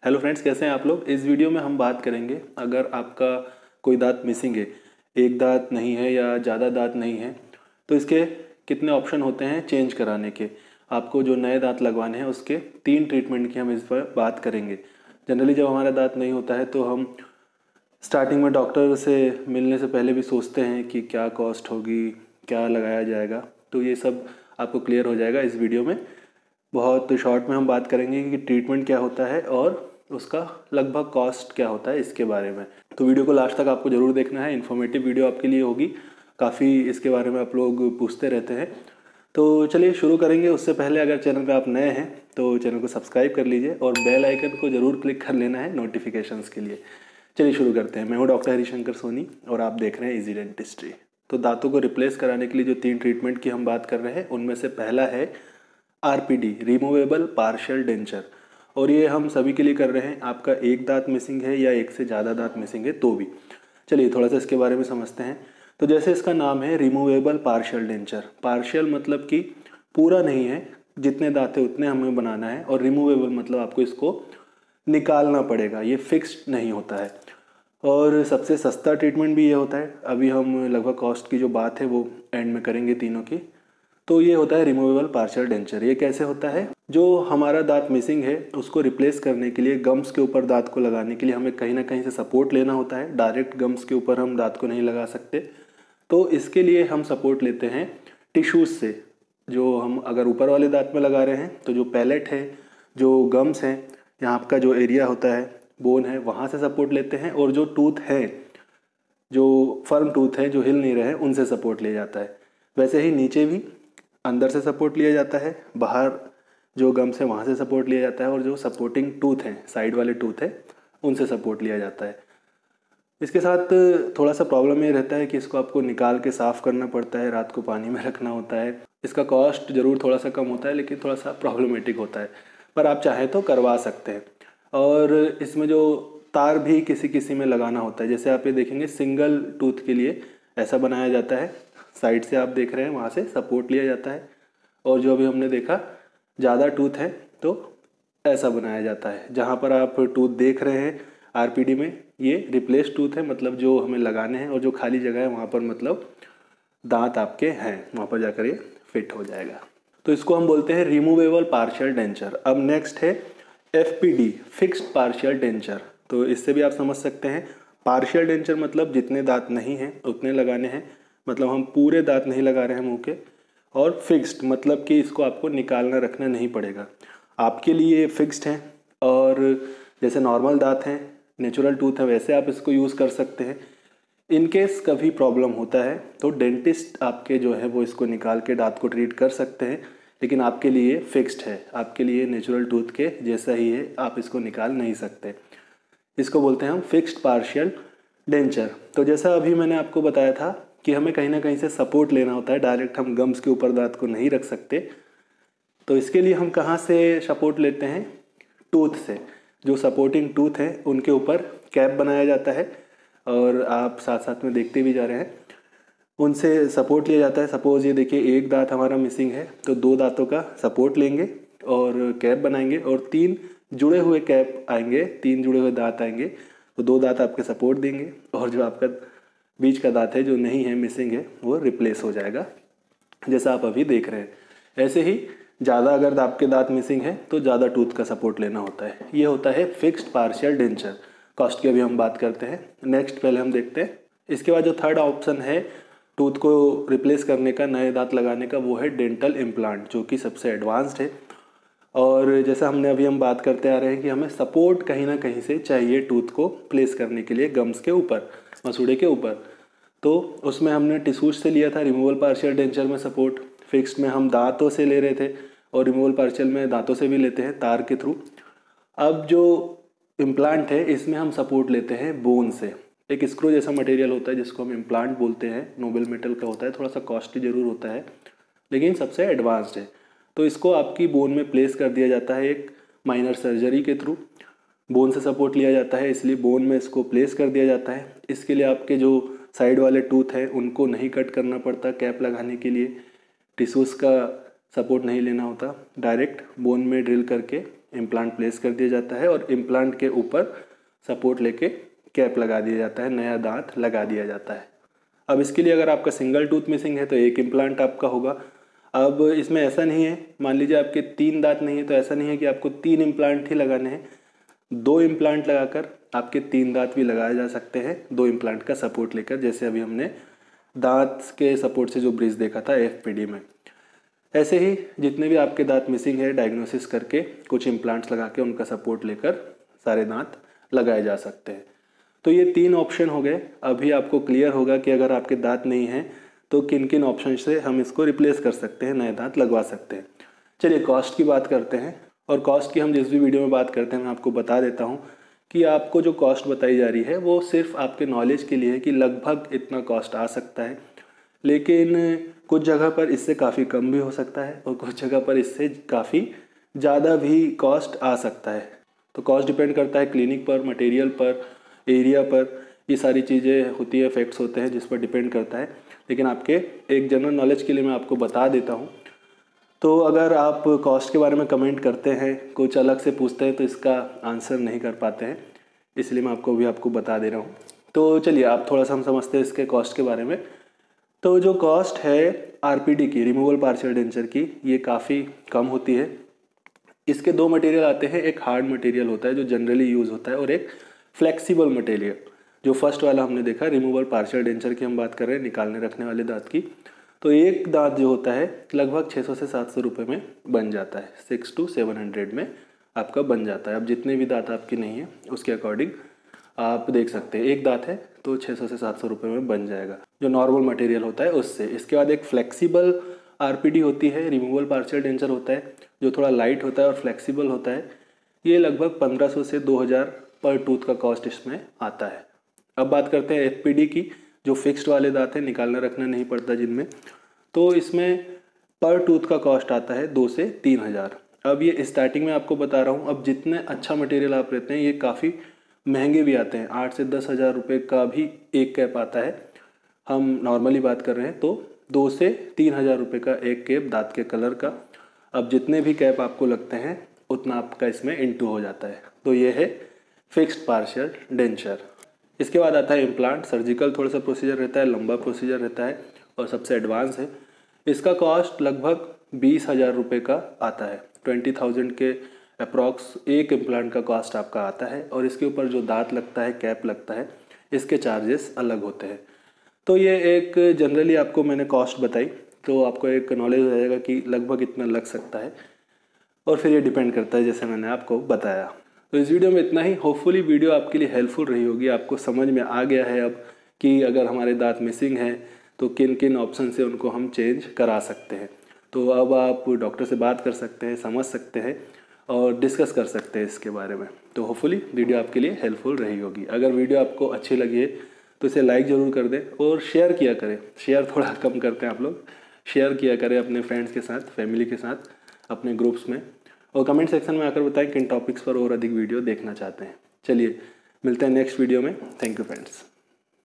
Hello friends, कैसे हैं आप लोग। इस वीडियो में हम बात करेंगे, अगर आपका कोई दांत मिसिंग है, एक दांत नहीं है या ज़्यादा दांत नहीं है, तो इसके कितने ऑप्शन होते हैं चेंज कराने के। आपको जो नए दांत लगवाने हैं उसके 3 ट्रीटमेंट की हम इस पर बात करेंगे। जनरली जब हमारा दांत नहीं होता है तो हम स्टार्टिंग में डॉक्टर से मिलने से पहले भी सोचते हैं कि क्या कॉस्ट होगी, क्या लगाया जाएगा। तो ये सब आपको क्लियर हो जाएगा इस वीडियो में। बहुत शॉर्ट में हम बात करेंगे कि ट्रीटमेंट क्या होता है और उसका लगभग कॉस्ट क्या होता है इसके बारे में। तो वीडियो को लास्ट तक आपको ज़रूर देखना है, इन्फॉर्मेटिव वीडियो आपके लिए होगी। काफ़ी इसके बारे में आप लोग पूछते रहते हैं। तो चलिए शुरू करेंगे। उससे पहले अगर चैनल पे आप नए हैं तो चैनल को सब्सक्राइब कर लीजिए और बेल आइकन को ज़रूर क्लिक कर लेना है नोटिफिकेशंस के लिए। चलिए शुरू करते हैं। मैं हूँ डॉक्टर हरिशंकर सोनी और आप देख रहे हैं इजी डेंटिस्ट्री। तो दांतों को रिप्लेस कराने के लिए जो 3 ट्रीटमेंट की हम बात कर रहे हैं उनमें से पहला है आरपीडी, रिमूवेबल पार्शियल डेंचर। और ये हम सभी के लिए कर रहे हैं, आपका एक दांत मिसिंग है या एक से ज़्यादा दांत मिसिंग है तो भी। चलिए थोड़ा सा इसके बारे में समझते हैं। तो जैसे इसका नाम है रिमूवेबल पार्शियल डेंचर, पार्शियल मतलब कि पूरा नहीं है, जितने दांत है उतने हमें बनाना है, और रिमूवेबल मतलब आपको इसको निकालना पड़ेगा, ये फिक्स्ड नहीं होता है। और सबसे सस्ता ट्रीटमेंट भी ये होता है। अभी हम लगभग कॉस्ट की जो बात है वो एंड में करेंगे तीनों की। तो ये होता है रिमूवेबल पार्शियल डेंचर। ये कैसे होता है, जो हमारा दांत मिसिंग है उसको रिप्लेस करने के लिए गम्स के ऊपर दांत को लगाने के लिए हमें कहीं ना कहीं से सपोर्ट लेना होता है। डायरेक्ट गम्स के ऊपर हम दांत को नहीं लगा सकते, तो इसके लिए हम सपोर्ट लेते हैं टिश्यूज से। जो हम अगर ऊपर वाले दांत में लगा रहे हैं तो जो पैलेट है, जो गम्स हैं, यहाँ आपका जो एरिया होता है, बोन है, वहाँ से सपोर्ट लेते हैं। और जो टूथ है, जो फर्म टूथ है, जो हिल नहीं रहे हैं, उनसे सपोर्ट लिया जाता है। वैसे ही नीचे भी अंदर से सपोर्ट लिया जाता है, बाहर जो गम्स है वहाँ से सपोर्ट लिया जाता है, और जो सपोर्टिंग टूथ हैं, साइड वाले टूथ है, उनसे सपोर्ट लिया जाता है। इसके साथ थोड़ा सा प्रॉब्लम ये रहता है कि इसको आपको निकाल के साफ़ करना पड़ता है, रात को पानी में रखना होता है। इसका कॉस्ट ज़रूर थोड़ा सा कम होता है, लेकिन थोड़ा सा प्रॉब्लमेटिक होता है, पर आप चाहें तो करवा सकते हैं। और इसमें जो तार भी किसी किसी में लगाना होता है, जैसे आप ये देखेंगे सिंगल टूथ के लिए ऐसा बनाया जाता है, साइड से आप देख रहे हैं वहाँ से सपोर्ट लिया जाता है। और जो अभी हमने देखा ज़्यादा टूथ है तो ऐसा बनाया जाता है। जहाँ पर आप टूथ देख रहे हैं आरपीडी में, ये रिप्लेस टूथ है, मतलब जो हमें लगाने हैं, और जो खाली जगह है वहाँ पर मतलब दांत आपके हैं, वहाँ पर जाकर ये फिट हो जाएगा। तो इसको हम बोलते हैं रिमूवेबल पार्शियल डेंचर। अब नेक्स्ट है एफपीडी, फिक्स्ड पार्शियल डेंचर। तो इससे भी आप समझ सकते हैं, पार्शियल डेंचर मतलब जितने दांत नहीं हैं उतने लगाने हैं, मतलब हम पूरे दांत नहीं लगा रहे हैं मुंह के। और फिक्स्ड मतलब कि इसको आपको निकालना रखना नहीं पड़ेगा, आपके लिए फिक्स्ड है। और जैसे नॉर्मल दांत हैं, नेचुरल टूथ है, वैसे आप इसको यूज़ कर सकते हैं। इन केस कभी प्रॉब्लम होता है तो डेंटिस्ट आपके जो है वो इसको निकाल के दांत को ट्रीट कर सकते हैं, लेकिन आपके लिए फिक्स्ड है, आपके लिए नेचुरल टूथ के जैसा ही है, आप इसको निकाल नहीं सकते। इसको बोलते हैं हम फिक्स्ड पार्शियल डेंचर। तो जैसा अभी मैंने आपको बताया था कि हमें कहीं ना कहीं से सपोर्ट लेना होता है, डायरेक्ट हम गम्स के ऊपर दांत को नहीं रख सकते। तो इसके लिए हम कहाँ से सपोर्ट लेते हैं, टूथ से। जो सपोर्टिंग टूथ है उनके ऊपर कैप बनाया जाता है, और आप साथ साथ में देखते भी जा रहे हैं, उनसे सपोर्ट लिया जाता है। सपोज़ ये देखिए एक दांत हमारा मिसिंग है तो 2 दांतों का सपोर्ट लेंगे और कैप बनाएंगे, और 3 जुड़े हुए कैप आएंगे, 3 जुड़े हुए दांत आएंगे, तो 2 दांत आपके सपोर्ट देंगे, और जो आपका बीच का दांत है जो नहीं है, मिसिंग है, वो रिप्लेस हो जाएगा, जैसा आप अभी देख रहे हैं। ऐसे ही ज़्यादा अगर आपके दांत मिसिंग है तो ज़्यादा टूथ का सपोर्ट लेना होता है। ये होता है फिक्स्ड पार्शियल डेंचर। कॉस्ट की अभी हम बात करते हैं, नेक्स्ट पहले हम देखते हैं। इसके बाद जो थर्ड ऑप्शन है टूथ को रिप्लेस करने का, नए दांत लगाने का, वो है डेंटल इम्प्लांट, जो कि सबसे एडवांस्ड है। और जैसा हम बात करते आ रहे हैं कि हमें सपोर्ट कहीं ना कहीं से चाहिए टूथ को प्लेस करने के लिए गम्स के ऊपर, मसूड़े के ऊपर। तो उसमें हमने टिश्यूज से लिया था रिमूवल पार्शियल डेंचर में सपोर्ट, फिक्स्ड में हम दांतों से ले रहे थे, और रिमूवल पार्शियल में दांतों से भी लेते हैं तार के थ्रू। अब जो इम्प्लांट है इसमें हम सपोर्ट लेते हैं बोन से। एक स्क्रू जैसा मटेरियल होता है जिसको हम इम्प्लांट बोलते हैं, नोबल मेटल का होता है, थोड़ा सा कॉस्टली ज़रूर होता है लेकिन सबसे एडवांस्ड है। तो इसको आपकी बोन में प्लेस कर दिया जाता है एक माइनर सर्जरी के थ्रू। बोन से सपोर्ट लिया जाता है, इसलिए बोन में इसको प्लेस कर दिया जाता है। इसके लिए आपके जो साइड वाले टूथ हैं उनको नहीं कट करना पड़ता कैप लगाने के लिए, टिश्यूज़ का सपोर्ट नहीं लेना होता, डायरेक्ट बोन में ड्रिल करके इम्प्लांट प्लेस कर दिया जाता है और इम्प्लांट के ऊपर सपोर्ट लेके कैप लगा दिया जाता है, नया दांत लगा दिया जाता है। अब इसके लिए अगर आपका सिंगल टूथ मिसिंग है तो एक इम्प्लांट आपका होगा। अब इसमें ऐसा नहीं है, मान लीजिए आपके 3 दांत नहीं है तो ऐसा नहीं है कि आपको 3 इम्प्लांट ही लगाने हैं। 2 इम्प्लांट लगाकर आपके 3 दांत भी लगाए जा सकते हैं 2 इम्प्लांट का सपोर्ट लेकर, जैसे अभी हमने दांत के सपोर्ट से जो ब्रिज देखा था FPD में। ऐसे ही जितने भी आपके दांत मिसिंग है डायग्नोसिस करके कुछ इम्प्लांट्स लगा के उनका सपोर्ट लेकर सारे दांत लगाए जा सकते हैं। तो ये 3 ऑप्शन हो गए। अभी आपको क्लियर होगा कि अगर आपके दांत नहीं हैं तो किन किन ऑप्शन से हम इसको रिप्लेस कर सकते हैं, नए दांत लगवा सकते हैं। चलिए कॉस्ट की बात करते हैं, और कॉस्ट की हम जिस भी वीडियो में बात करते हैं मैं आपको बता देता हूँ कि आपको जो कॉस्ट बताई जा रही है वो सिर्फ आपके नॉलेज के लिए है कि लगभग इतना कॉस्ट आ सकता है, लेकिन कुछ जगह पर इससे काफ़ी कम भी हो सकता है और कुछ जगह पर इससे काफ़ी ज़्यादा भी कॉस्ट आ सकता है। तो कॉस्ट डिपेंड करता है क्लिनिक पर, मटेरियल पर, एरिया पर, ये सारी चीज़ें होती है, फैक्ट्स होते हैं जिस पर डिपेंड करता है। लेकिन आपके एक जनरल नॉलेज के लिए मैं आपको बता देता हूँ। तो अगर आप कॉस्ट के बारे में कमेंट करते हैं, कुछ अलग से पूछते हैं तो इसका आंसर नहीं कर पाते हैं, इसलिए मैं आपको बता दे रहा हूँ। तो चलिए आप थोड़ा सा हम समझते हैं इसके कॉस्ट के बारे में। तो जो कॉस्ट है RPD की, रिमूवल पार्शियल डेंचर की, ये काफ़ी कम होती है। इसके 2 मटेरियल आते हैं, एक हार्ड मटेरियल होता है जो जनरली यूज़ होता है और एक फ्लेक्सिबल मटेरियल। जो फर्स्ट वाला हमने देखा रिमूवल पार्शियल डेंचर की हम बात कर रहे हैं, निकालने रखने वाले दांत की। तो एक दांत जो होता है लगभग 600 से 700 रुपये में बन जाता है, 600 to 700 में आपका बन जाता है। अब जितने भी दांत आपकी नहीं है उसके अकॉर्डिंग आप देख सकते हैं, एक दांत है तो 600 से 700 रुपये में बन जाएगा जो नॉर्मल मटेरियल होता है उससे। इसके बाद एक फ्लेक्सिबल RPD होती है, रिमूवल पार्शियल डेंचर होता है जो थोड़ा लाइट होता है और फ्लेक्सिबल होता है। ये लगभग 1500 से 2000 पर टूथ का कॉस्ट इसमें आता है। अब बात करते हैं FPD की, जो फिक्स्ड वाले दांत हैं, निकालना रखना नहीं पड़ता जिनमें, तो इसमें पर टूथ का कॉस्ट आता है 2 से 3000। अब ये स्टार्टिंग में आपको बता रहा हूँ, अब जितने अच्छा मटेरियल आप लेते हैं ये काफ़ी महंगे भी आते हैं, 8 से 10 हज़ार रुपये का भी एक कैप आता है। हम नॉर्मली बात कर रहे हैं तो 2 से 3000 रुपये का एक कैप दांत के कलर का। अब जितने भी कैप आपको लगते हैं उतना आपका इसमें इनटू हो जाता है। तो ये है फिक्स्ड पार्शियल डेंचर। इसके बाद आता है इम्प्लांट। सर्जिकल थोड़ा सा प्रोसीजर रहता है, लंबा प्रोसीजर रहता है और सबसे एडवांस है। इसका कॉस्ट लगभग 20,000 रुपये का आता है, 20,000 के अप्रॉक्स एक इम्प्लांट का कॉस्ट आपका आता है। और इसके ऊपर जो दांत लगता है, कैप लगता है, इसके चार्जेस अलग होते हैं। तो ये एक जनरली आपको मैंने कॉस्ट बताई, तो आपको एक नॉलेज हो जाएगा कि लगभग इतना लग सकता है, और फिर ये डिपेंड करता है जैसे मैंने आपको बताया। तो इस वीडियो में इतना ही। होपफुली वीडियो आपके लिए हेल्पफुल रही होगी, आपको समझ में आ गया है अब कि अगर हमारे दांत मिसिंग हैं तो किन किन ऑप्शन से उनको हम चेंज करा सकते हैं। तो अब आप डॉक्टर से बात कर सकते हैं, समझ सकते हैं और डिस्कस कर सकते हैं इसके बारे में। तो होपफुली वीडियो आपके लिए हेल्पफुल रही होगी। अगर वीडियो आपको अच्छी लगी है तो इसे लाइक ज़रूर कर दें और शेयर किया करें। शेयर थोड़ा कम करते हैं आप लोग, शेयर किया करें अपने फ्रेंड्स के साथ, फैमिली के साथ, अपने ग्रुप्स में, और कमेंट सेक्शन में आकर बताएं किन टॉपिक्स पर और अधिक वीडियो देखना चाहते हैं। चलिए मिलते हैं नेक्स्ट वीडियो में। Thank you friends.